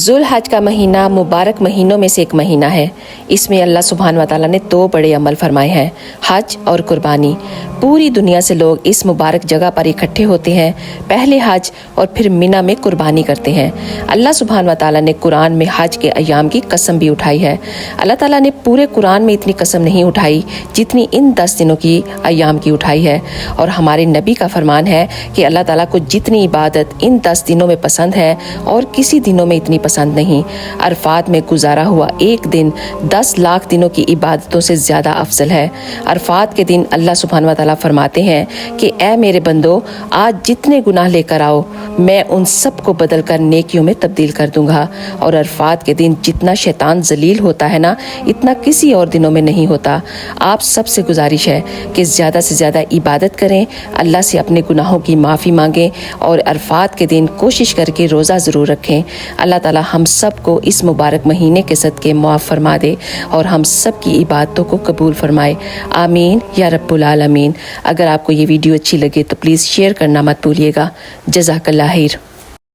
ذوالحج کا مہینہ مبارک مہینوں میں سے ایک مہینہ ہے۔ اس میں اللہ سبحانہ وتعالیٰ نے 2 بڑے عمل فرمائے ہیں، حج اور قربانی۔ پوری دنیا سے لوگ اس مبارک جگہ پر اکٹھے ہوتے ہیں، پہلے حج اور پھر منی میں قربانی کرتے ہیں۔ اللہ سبحانہ وتعالیٰ نے قرآن میں حج کے ایام کی قسم بھی اٹھائی ہے۔ اللہ تعالیٰ نے پورے قرآن میں اتنی قسم نہیں اٹھائی جتنی ان 10 دنوں کی ایام کی اٹھائی ہے، اور ہمارے نبی کا فرمان ہے کہ اللہ تعالیٰ کو جتنی عبادت ان 10 دنوں میں پسند ہے اور کسی دنوں میں اتنی پسند نہیں۔ عرفات میں گزارا ہوا ایک دن 10 لاکھ دنوں کی عبادتوں سے زیادہ افضل ہے۔ عرفات کے دن اللہ سبحانہ وتعالیٰ فرماتے ہیں کہ اے میرے بندو، آج جتنے گناہ لے کر آؤ میں ان سب کو بدل کر نیکیوں میں تبدیل کر دوں گا۔ اور عرفات کے دن جتنا شیطان ذلیل ہوتا ہے نا، اتنا کسی اور دنوں میں نہیں ہوتا۔ آپ سب سے گزارش ہے کہ زیادہ سے زیادہ عبادت کریں، اللہ سے اپنے گناہوں کی معافی مانگیں، اور عرفات کے دن کوشش کر کے روزہ ضرور رکھیں۔ اللہ تعالی ہم سب کو اس مبارک مہینے کے صدقے معاف فرما دے اور ہم سب کی عبادتوں کو قبول فرمائے، آمین یا رب العالمین۔ اگر آپ کو یہ ویڈیو اچھی لگے تو پلیز شیئر کرنا مت بھولیے گا۔ جزاک اللہ خیر۔